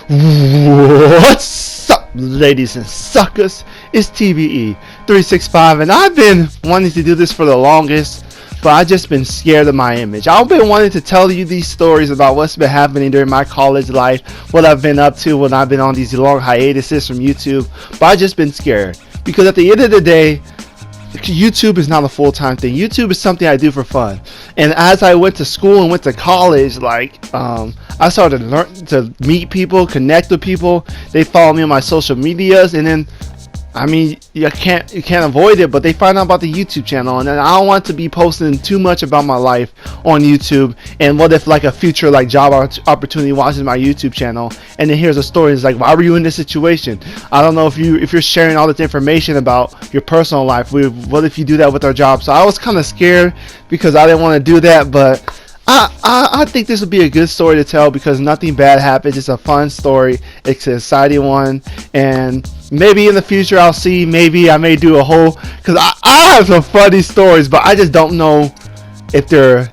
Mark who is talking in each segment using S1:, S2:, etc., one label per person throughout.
S1: What's up, ladies and suckers? It's TVE 365, and I've been wanting to do this for the longest, but I've just been scared of my image. I've been wanting to tell you these stories about what's been happening during my college life, what I've been up to when I've been on these long hiatuses from YouTube, but I've just been scared because at the end of the day, YouTube is not a full-time thing. YouTube is something I do for fun. And as I went to school and went to college, I started to learn to meet people, connect with people. They follow me on my social medias, and then you can't avoid it, but they find out about the YouTube channel, and then I don't want to be posting too much about my life on YouTube. And what if a future job opportunity watches my YouTube channel, and then here's a story. It's like, why were you in this situation? I don't know if you're sharing all this information about your personal life. What if you do that with our job? So I was kind of scared because I didn't want to do that, but I think this would be a good story to tell because nothing bad happens. It's a fun story. It's an exciting one, and maybe in the future I'll see. Maybe I may do a whole, because I have some funny stories, but I just don't know if they're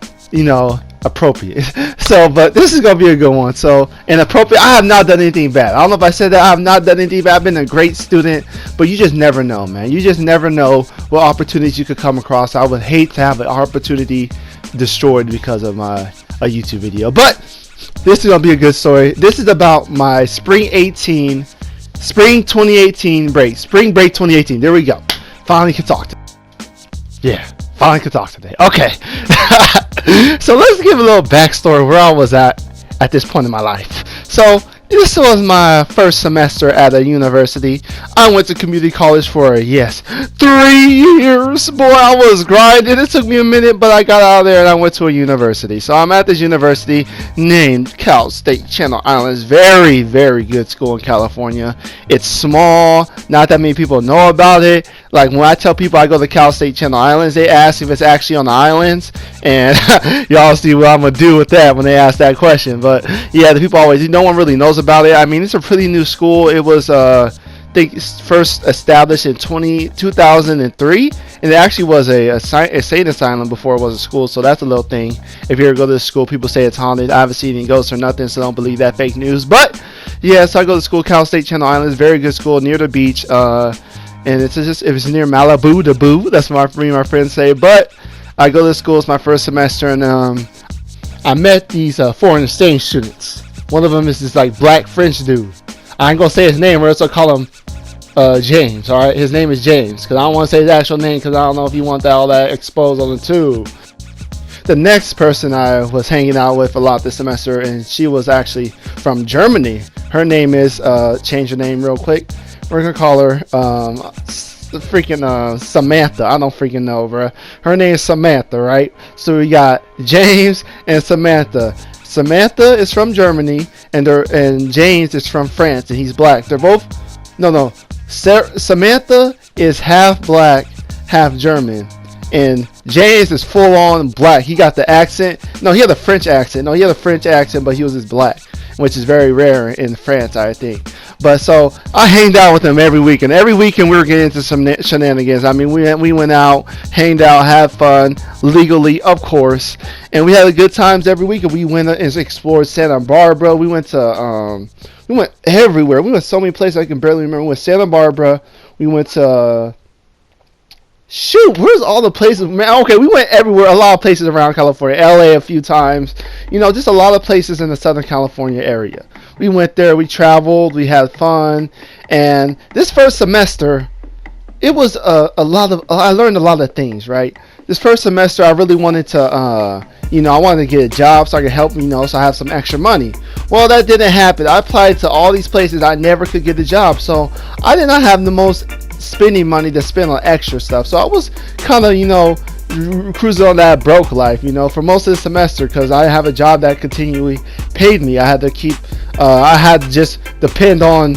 S1: appropriate. So, but this is gonna be a good one. So, inappropriate. I have not done anything bad. I don't know if I said that. I have not done anything bad. I've been a great student, but you just never know, man. You just never know what opportunities you could come across. I would hate to have an opportunity destroyed because of a YouTube video, but this is gonna be a good story. This is about my spring 2018 break. Spring break 2018. There we go. Finally can talk finally can talk today. Okay. So let's give a little backstory where I was at this point in my life. So this was my first semester at a university. I went to community college for 3 years. Boy, I was grinding. It took me a minute, but I got out of there and I went to a university. So I'm at this university named Cal State Channel Islands. Very, very good school in California. It's small. Not that many people know about it. Like when I tell people I go to Cal State Channel Islands, they ask if it's actually on the islands. And y'all see what I'm going to do with that when they ask that question. But yeah, the people always, no one really knows about it. I mean, it's a pretty new school. It was I think first established in 2003, and it actually was a state asylum before it was a school. So that's a little thing. If you ever go to this school, people say it's haunted. I haven't seen any ghosts or nothing, so don't believe that fake news. But yeah, so I go to school, Cal State Channel Islands, very good school near the beach, and it's near Malibu, the Boo. That's what my friends say. But I go to school. It's my first semester, and I met these foreign exchange students. One of them is this black French dude. I ain't gonna say his name or else I'll call him James. Alright, his name is James, because I don't want to say his actual name because I don't know if you want all that exposed on the tube. The next person I was hanging out with a lot this semester, and she was actually from Germany. Her name is change her name real quick. We're gonna call her Samantha. I don't freaking know, bro. Her name is Samantha, right? So we got James and Samantha. Samantha is from Germany, and James is from France, and he's black. They're both Samantha is half black, half German, and James is full on black. He got the accent. No, he had a French accent. No, he had a French accent, but he was just black, which is very rare in France, I think. But so I hanged out with him every weekend. Every weekend we were getting into some shenanigans. I mean, we went out, hanged out, had fun, legally, of course, and we had good times every weekend. We went and explored Santa Barbara. We went everywhere. We went so many places I can barely remember. We went to Santa Barbara. We went to where's all the places, man? Okay, we went everywhere, a lot of places around California, LA a few times, just a lot of places in the Southern California area. We went there, we traveled, we had fun, and this first semester, it was I learned a lot of things, right? This first semester, I really wanted to, I wanted to get a job so I could help, so I have some extra money. Well, that didn't happen. I applied to all these places, I never could get a job, so I did not have the most spending money to spend on extra stuff. So I was kind of, cruising on that broke life, for most of the semester, because I have a job that continually paid me. I had to just depend on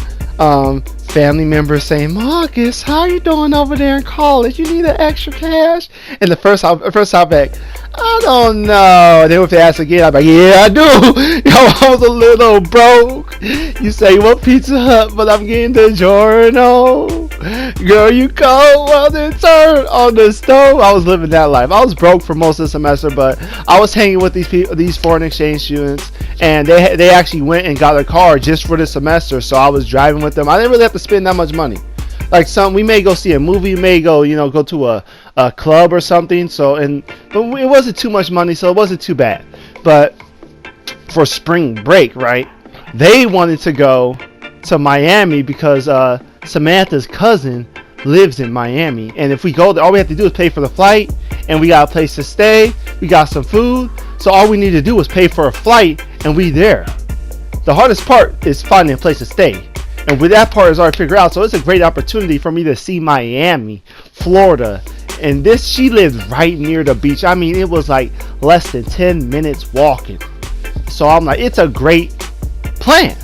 S1: family members saying, Marcus, how you doing over there in college? You need an extra cash? And the first topic, I don't know. Then if they ask again, I'm like, yeah, I do. I was a little broke. You say, what Pizza Hut? But I'm getting DiGiorno. Girl, you cold, well then turn on the stove. I was living that life. I was broke for most of the semester, but I was hanging with these people, these foreign exchange students, and they actually went and got a car just for the semester. So I was driving with them. I didn't really have to spend that much money. Like we may go see a movie, may go go to a club or something. But it wasn't too much money, so it wasn't too bad. But for spring break, right? They wanted to go to Miami because Samantha's cousin lives in Miami, and if we go there, all we have to do is pay for the flight, and we got a place to stay, we got some food, so all we need to do is pay for a flight, and we there. The hardest part is finding a place to stay, and with that part is already figured out, so it's a great opportunity for me to see Miami, Florida, and she lives right near the beach. I mean, it was like less than 10 minutes walking, so I'm like, it's a great plan.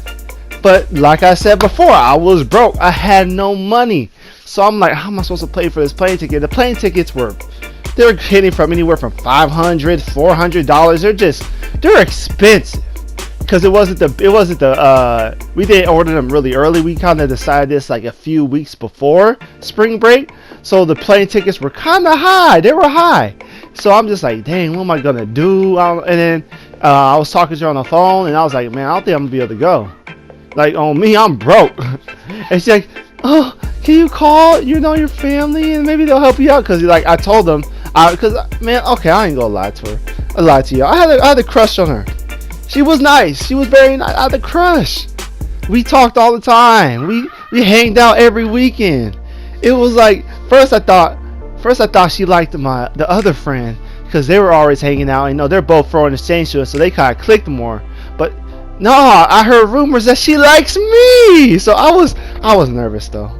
S1: But like I said before, I was broke. I had no money. So I'm like, how am I supposed to pay for this plane ticket? The plane tickets they're hitting from anywhere from $500, $400. They're expensive. Because we didn't order them really early. We kind of decided this like a few weeks before spring break. So the plane tickets were kind of high. They were high. So I'm just like, dang, what am I going to do? And then I was talking to her on the phone, and I was like, man, I don't think I'm going to be able to go. Like, on me, I'm broke. And she's like, oh, can you call your family and maybe they'll help you out? Because like I told them, because man, okay, I ain't gonna lie to her. I lied to you. I had a crush on her. She was nice. She was very nice. I had a crush. We talked all the time. We hanged out every weekend. It was like first I thought she liked the other friend because they were always hanging out. You know, they're both foreign exchange students, so they kind of clicked more. But no, I heard rumors that she likes me. So I was nervous though.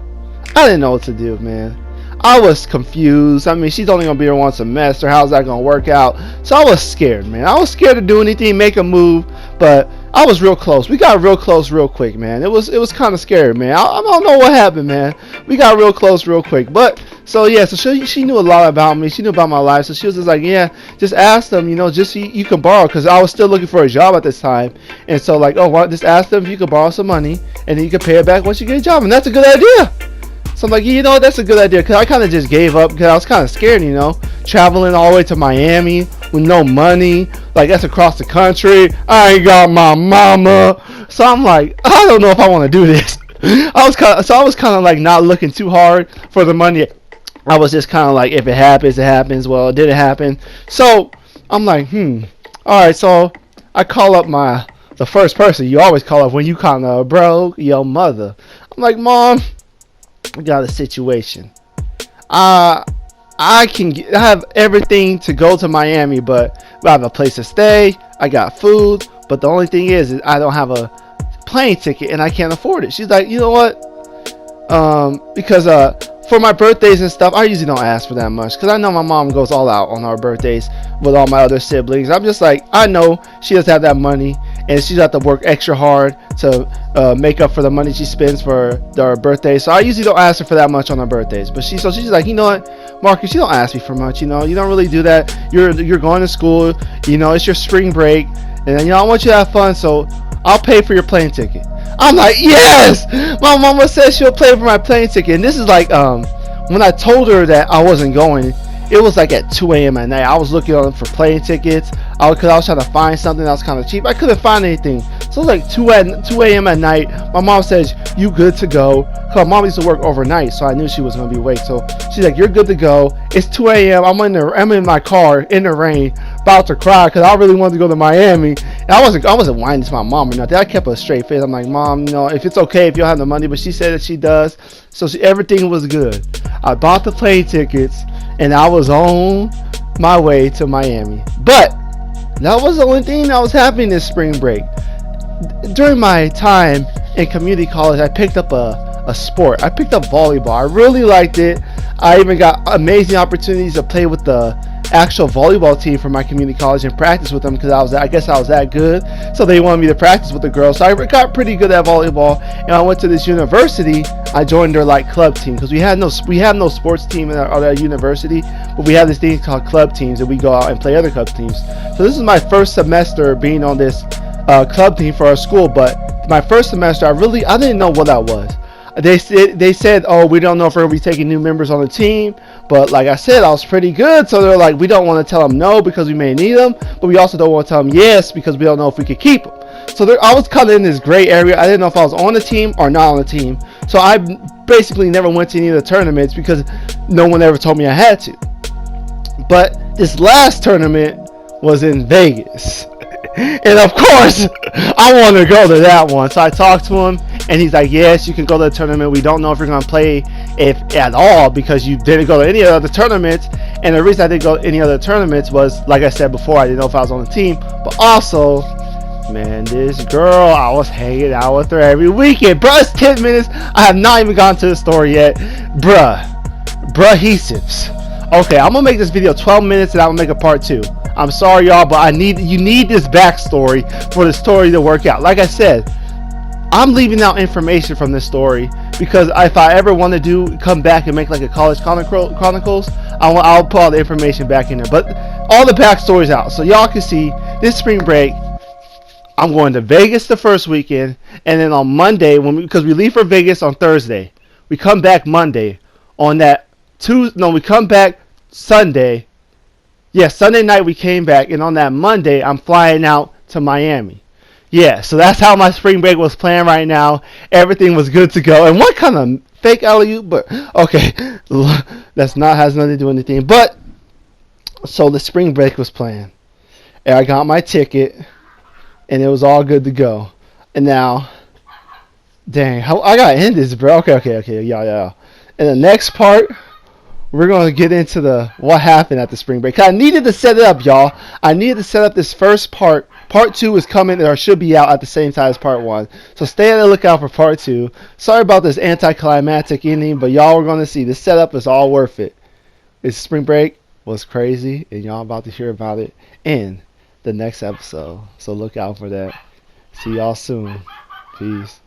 S1: I didn't know what to do, man. I was confused. I mean, she's only gonna be here one semester. How's that gonna work out? So I was scared, man. I was scared to do anything, make a move, but I was real close. We got real close real quick, man. It was kind of scary, man. I don't know what happened, man. We got real close real quick. But so yeah, so she knew a lot about me. She knew about my life. So she was just like, yeah, just ask them, just so you can borrow, because I was still looking for a job at this time. And so like, just ask them if you could borrow some money, and then you can pay it back once you get a job. And that's a good idea. So I'm like, that's a good idea, because I kind of just gave up because I was kind of scared, traveling all the way to Miami with no money, like that's across the country. I ain't got my mama, so I'm like, I don't know if I want to do this. I was kind of like not looking too hard for the money. I was just kind of like, if it happens, it happens. Well, it didn't happen, so I'm like, all right. So I call up the first person you always call up when you kind of broke, your mother. I'm like, Mom, I got a situation. I have everything to go to Miami, but I have a place to stay. I got food, but the only thing is I don't have a plane ticket and I can't afford it. She's like, you know what? Because for my birthdays and stuff, I usually don't ask for that much because I know my mom goes all out on our birthdays with all my other siblings. I'm just like, I know she doesn't have that money, and she's have to work extra hard to make up for the money she spends for her birthday. So I usually don't ask her for that much on her birthdays. But she's like, you know what, Marcus, you don't ask me for much. You don't really do that. You're going to school. It's your spring break, and I want you to have fun. So I'll pay for your plane ticket. I'm like, yes! My mama said she'll pay for my plane ticket. And this is like, when I told her that I wasn't going, it was like at 2 a.m. at night. I was looking for plane tickets because I was trying to find something that was kind of cheap. I couldn't find anything. So it was like 2 a.m. at night. My mom says, you good to go? Because mom used to work overnight, so I knew she was going to be awake. So she's like, you're good to go. It's 2 a.m. I'm in my car in the rain, about to cry because I really wanted to go to Miami. And I wasn't whining to my mom or nothing. I kept a straight face. I'm like, Mom, if it's okay if you don't have the money, but she said that she does. So everything was good. I bought the plane tickets and I was on my way to Miami. But that was the only thing that was happening this spring break. During my time in community college, I picked up a sport. I picked up volleyball. I really liked it. I even got amazing opportunities to play with the actual volleyball team from my community college and practice with them because I guess I was that good. So they wanted me to practice with the girls. So I got pretty good at volleyball. And I went to this university. I joined their club team because we have no sports team at our university, but we have this thing called club teams, and we go out and play other club teams. So this is my first semester being on this club team for our school. But my first semester, I didn't know what that was. They said, oh, we don't know if we're gonna be taking new members on the team, but like I said, I was pretty good. So they're like, we don't want to tell them no because we may need them, but we also don't want to tell them yes because we don't know if we could keep them. So I was kind of in this gray area. I didn't know if I was on the team or not on the team. So I basically never went to any of the tournaments because no one ever told me I had to. But this last tournament was in Vegas. And of course, I want to go to that one. So I talked to him, and he's like, yes, you can go to the tournament. We don't know if you're going to play if at all because you didn't go to any other tournaments. And the reason I didn't go to any other tournaments was, like I said before, I didn't know if I was on the team. But also, man, this girl, I was hanging out with her every weekend. Bruh, it's 10 minutes. I have not even gone to the store yet. Bruh-hesives. Okay, I'm going to make this video 12 minutes and I'm going to make a part 2. I'm sorry, y'all, but you need this backstory for the story to work out. Like I said, I'm leaving out information from this story because if I ever want to come back and make like a college chronicles, I'll put all the information back in there. But all the backstory's out, so y'all can see this spring break. I'm going to Vegas the first weekend, and then on Monday, because we leave for Vegas on Thursday, we come back Monday. On that we come back Sunday. Yeah, Sunday night we came back, and on that Monday, I'm flying out to Miami. Yeah, so that's how my spring break was planned right now. Everything was good to go. And what kind of fake alley-oop? But okay, has nothing to do with anything. But so the spring break was planned, and I got my ticket, and it was all good to go. And now, dang, I gotta end this, bro. Okay, yeah. And the next part, we're going to get into what happened at the spring break. I needed to set it up, y'all. I needed to set up this first part. Part 2 is coming or should be out at the same time as part 1. So stay on the lookout for part 2. Sorry about this anticlimactic ending, but y'all are going to see the setup is all worth it. This spring break was crazy, and y'all about to hear about it in the next episode. So look out for that. See y'all soon. Peace.